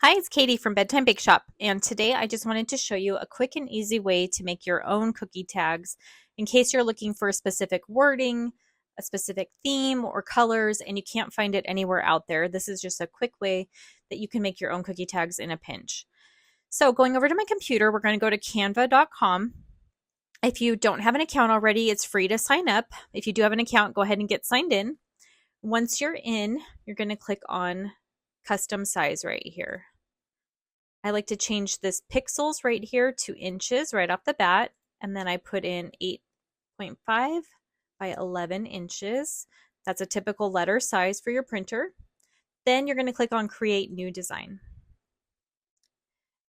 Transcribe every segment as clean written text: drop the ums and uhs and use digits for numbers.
Hi, it's Katie from Bedtime Bake Shop, and today I just wanted to show you a quick and easy way to make your own cookie tags in case you're looking for a specific wording, a specific theme, or colors, and you can't find it anywhere out there. This is just a quick way that you can make your own cookie tags in a pinch. So going over to my computer, we're going to go to canva.com. If you don't have an account already, it's free to sign up. If you do have an account, go ahead and get signed in. Once you're in, you're going to click on custom size right here. I like to change this pixels right here to inches right off the bat. And then I put in 8.5 by 11 inches. That's a typical letter size for your printer. Then you're going to click on Create New Design.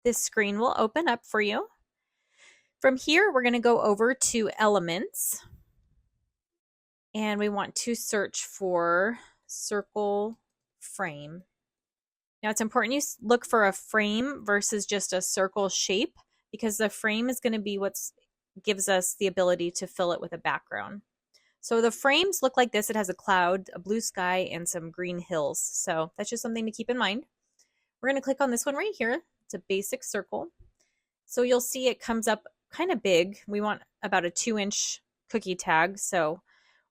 This screen will open up for you. From here, we're going to go over to Elements. And we want to search for Circle Frame. Now it's important you look for a frame versus just a circle shape because the frame is going to be what gives us the ability to fill it with a background. So the frames look like this. It has a cloud, a blue sky, and some green hills. So that's just something to keep in mind. We're going to click on this one right here. It's a basic circle. So you'll see it comes up kind of big. We want about a 2-inch cookie tag. So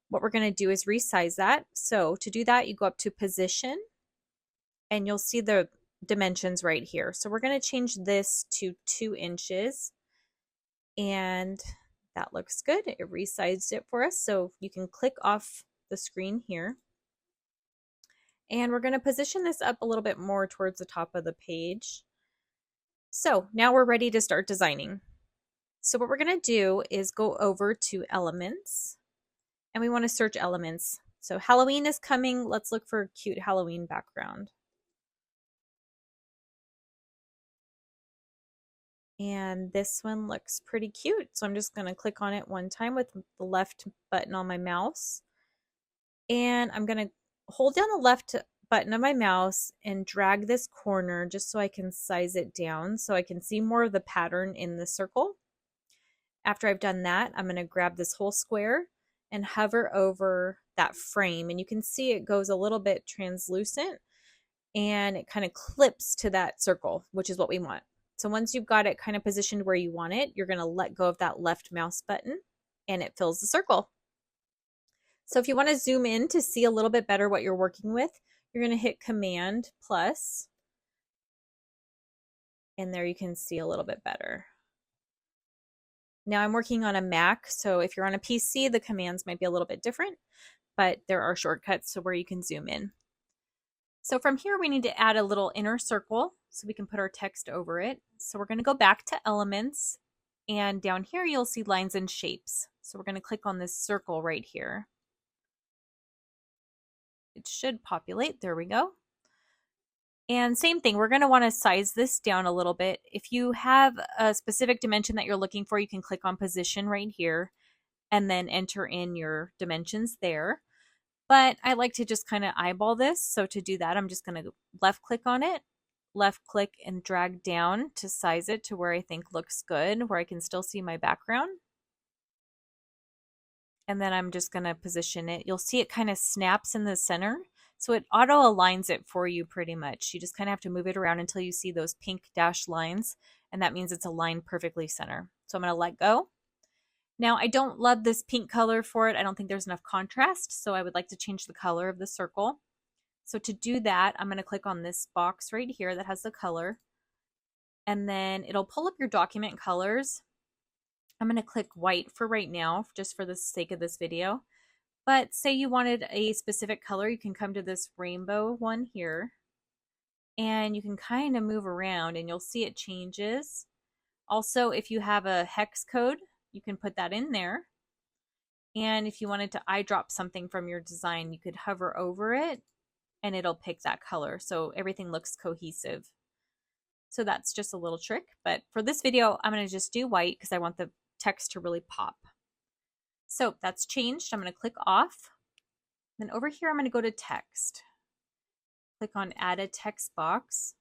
what we're going to do is resize that. So to do that, you go up to Position, and you'll see the dimensions right here. So we're going to change this to 2 inches, and that looks good. It resized it for us. So you can click off the screen here. And we're going to position this up a little bit more towards the top of the page. So now we're ready to start designing. So what we're going to do is go over to Elements, and we want to search Elements. So Halloween is coming. Let's look for a cute Halloween background. And this one looks pretty cute. So I'm just going to click on it one time with the left button on my mouse. And I'm going to hold down the left button of my mouse and drag this corner just so I can size it down so I can see more of the pattern in the circle. After I've done that, I'm going to grab this whole square and hover over that frame. And you can see it goes a little bit translucent and it kind of clips to that circle, which is what we want. So once you've got it kind of positioned where you want it, you're going to let go of that left mouse button and it fills the circle. So if you want to zoom in to see a little bit better what you're working with, you're going to hit Command plus, and there you can see a little bit better. Now I'm working on a Mac, so if you're on a PC, the commands might be a little bit different, but there are shortcuts so where you can zoom in. So from here, we need to add a little inner circle so we can put our text over it. So we're going to go back to Elements, and down here you'll see Lines and Shapes. So we're going to click on this circle right here. It should populate. There we go. And same thing, we're going to want to size this down a little bit. If you have a specific dimension that you're looking for, you can click on Position right here and then enter in your dimensions there. But I like to just kind of eyeball this. So to do that, I'm just going to left click on it, left click and drag down to size it to where I think looks good, where I can still see my background. And then I'm just going to position it. You'll see it kind of snaps in the center. So it auto aligns it for you pretty much. You just kind of have to move it around until you see those pink dashed lines. And that means it's aligned perfectly center. So I'm going to let go. Now, I don't love this pink color for it. I don't think there's enough contrast, so I would like to change the color of the circle. So to do that, I'm going to click on this box right here that has the color, and then it'll pull up your document colors. I'm going to click white for right now, just for the sake of this video. But say you wanted a specific color, you can come to this rainbow one here, and you can kind of move around, and you'll see it changes. Also, if you have a hex code, you can put that in there. And if you wanted to eyedrop something from your design, you could hover over it and it'll pick that color. So everything looks cohesive. So that's just a little trick. But for this video, I'm going to just do white because I want the text to really pop. So that's changed. I'm going to click off. Then over here, I'm going to go to text. Click on add a text box.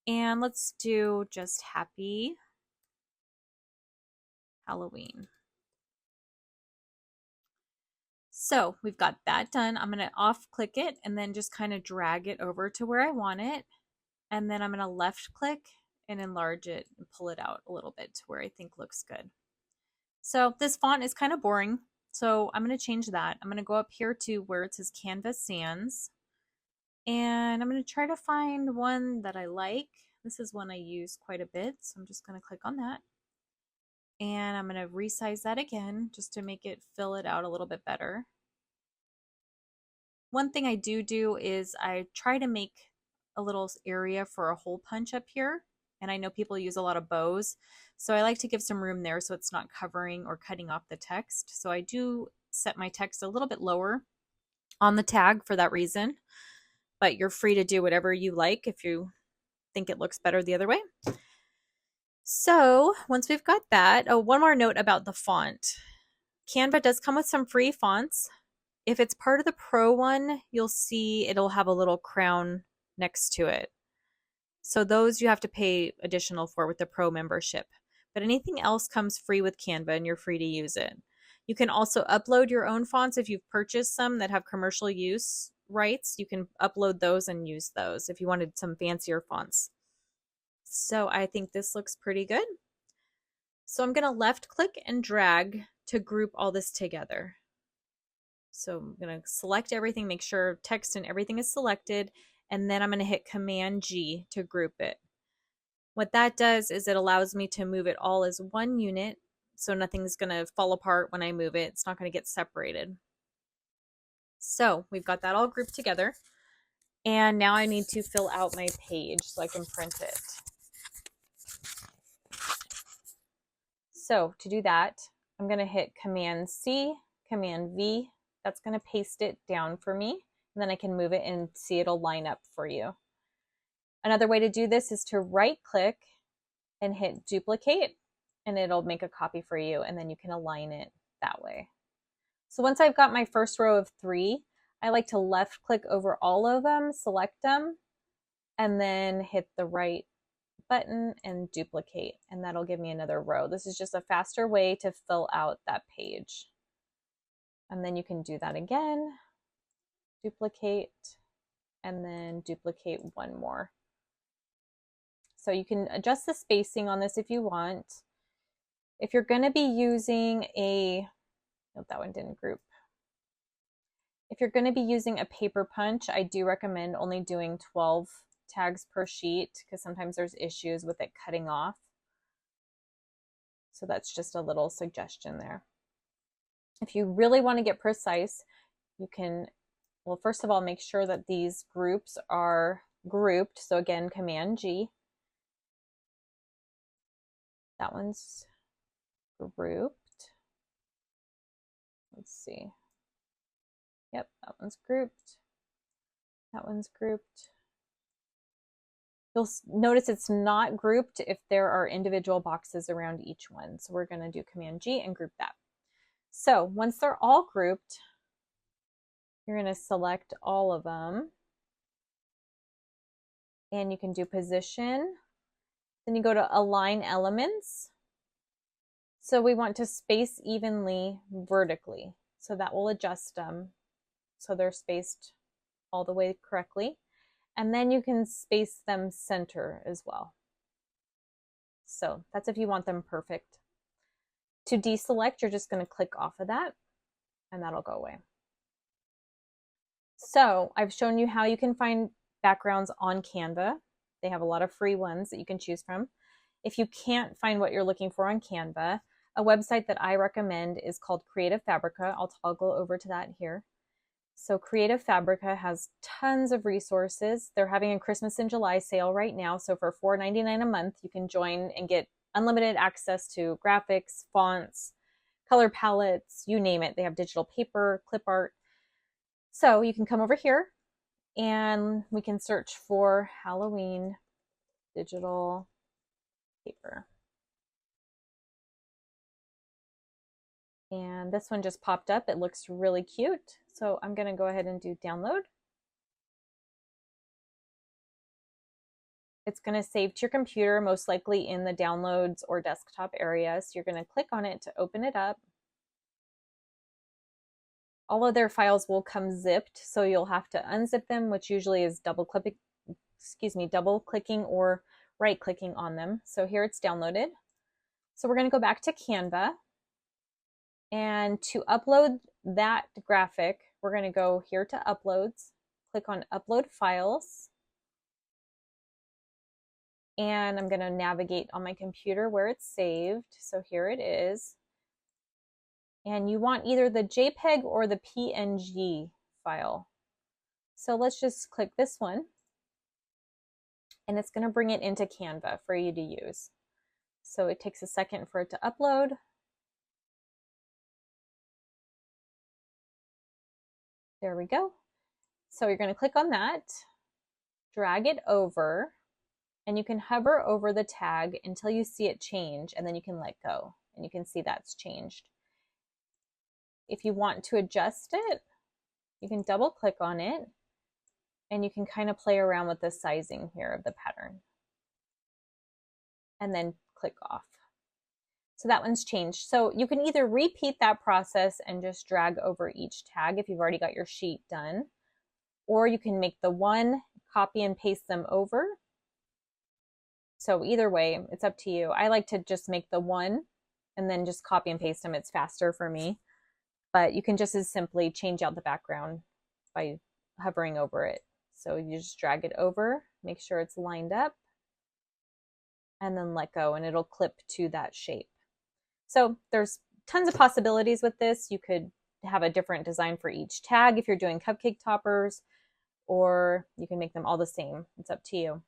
And let's do just happy Halloween. So we've got that done. I'm going to off click it and then just kind of drag it over to where I want it. And then I'm going to left click and enlarge it and pull it out a little bit to where I think looks good. So this font is kind of boring, so I'm going to change that. I'm going to go up here to where it says Canva Sans, and I'm going to try to find one that I like. This is one I use quite a bit, so I'm just going to click on that. And I'm going to resize that again just to make it fill it out a little bit better. One thing I do is I try to make a little area for a hole punch up here. And I know people use a lot of bows, so I like to give some room there so it's not covering or cutting off the text. So I do set my text a little bit lower on the tag for that reason, but you're free to do whatever you like if you think it looks better the other way. So once we've got that, oh, one more note about the font. Canva does come with some free fonts. If it's part of the Pro one, you'll see it'll have a little crown next to it. So those you have to pay additional for with the Pro membership. But anything else comes free with Canva and you're free to use it. You can also upload your own fonts if you've purchased some that have commercial use rights. You can upload those and use those if you wanted some fancier fonts. So I think this looks pretty good. So I'm going to left click and drag to group all this together. So I'm going to select everything, make sure text and everything is selected, and then I'm going to hit Command G to group it. What that does is it allows me to move it all as one unit, so nothing's going to fall apart when I move it. It's not going to get separated. So we've got that all grouped together, and now I need to fill out my page so I can print it. So to do that, I'm going to hit Command C, Command V. That's going to paste it down for me, and then I can move it and see it'll line up for you. Another way to do this is to right click and hit duplicate, and it'll make a copy for you, and then you can align it that way. So once I've got my first row of 3, I like to left click over all of them, select them, and then hit the right button and duplicate, and that'll give me another row. This is just a faster way to fill out that page. And then you can do that again, duplicate, and then duplicate one more. So you can adjust the spacing on this if you want. If you're going to be using a, nope, that one didn't group. If you're going to be using a paper punch, I do recommend only doing 12 tags per sheet because sometimes there's issues with it cutting off. So that's just a little suggestion there. If you really want to get precise, you can, well, first of all, make sure that these groups are grouped. So again, Command G. That one's grouped. Let's see. Yep, that one's grouped. That one's grouped. You'll notice it's not grouped if there are individual boxes around each one. So we're going to do Command G and group that. So once they're all grouped, you're going to select all of them. And you can do position. Then you go to align elements. So we want to space evenly vertically. So that will adjust them so they're spaced all the way correctly. And then you can space them center as well. So that's if you want them perfect. To deselect, you're just going to click off of that and that'll go away. So I've shown you how you can find backgrounds on Canva. They have a lot of free ones that you can choose from. If you can't find what you're looking for on Canva, a website that I recommend is called Creative Fabrica. I'll toggle over to that here. So Creative Fabrica has tons of resources. They're having a Christmas in July sale right now. So for $4.99 a month, you can join and get unlimited access to graphics, fonts, color palettes, you name it. They have digital paper, clip art. So you can come over here and we can search for Halloween digital paper. And this one just popped up. It looks really cute. So I'm going to go ahead and do download. It's going to save to your computer, most likely in the downloads or desktop area. So you're going to click on it to open it up. All of their files will come zipped, so you'll have to unzip them, which usually is double double clicking or right clicking on them. So here it's downloaded. So we're going to go back to Canva, and to upload that graphic, we're going to go here to uploads, click on upload files, and I'm going to navigate on my computer where it's saved. So here it is. And you want either the JPEG or the PNG file. So let's just click this one, and it's going to bring it into Canva for you to use. So it takes a second for it to upload. There we go. So you're going to click on that, drag it over, and you can hover over the tag until you see it change, and then you can let go, and you can see that's changed. If you want to adjust it, you can double click on it, and you can kind of play around with the sizing here of the pattern, and then click off. So that one's changed. So you can either repeat that process and just drag over each tag if you've already got your sheet done, or you can make the one, copy and paste them over. So either way, it's up to you. I like to just make the one and then just copy and paste them. It's faster for me. But you can just as simply change out the background by hovering over it. So you just drag it over, make sure it's lined up, and then let go, and it'll clip to that shape. So there's tons of possibilities with this. You could have a different design for each tag if you're doing cupcake toppers, or you can make them all the same. It's up to you.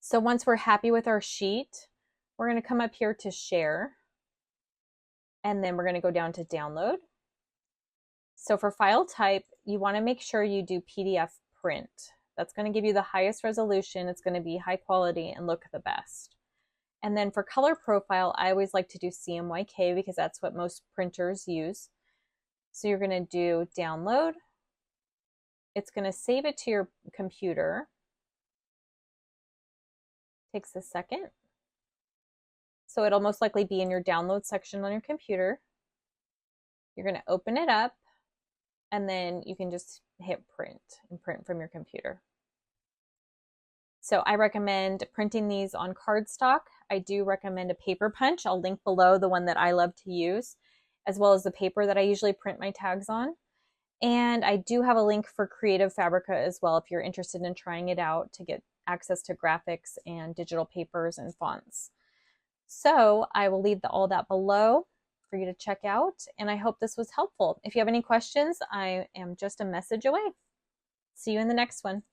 So once we're happy with our sheet, we're going to come up here to share, and then we're going to go down to download. So for file type, you want to make sure you do PDF print. That's going to give you the highest resolution. It's going to be high quality and look the best. And then for color profile, I always like to do CMYK because that's what most printers use. So you're going to do download. It's going to save it to your computer. Takes a second. So it'll most likely be in your download section on your computer. You're going to open it up, and then you can just hit print and print from your computer. So I recommend printing these on cardstock. I do recommend a paper punch. I'll link below the one that I love to use, as well as the paper that I usually print my tags on. And I do have a link for Creative Fabrica as well if you're interested in trying it out to get access to graphics and digital papers and fonts. So I will leave all that below for you to check out, and I hope this was helpful. If you have any questions, I am just a message away. See you in the next one.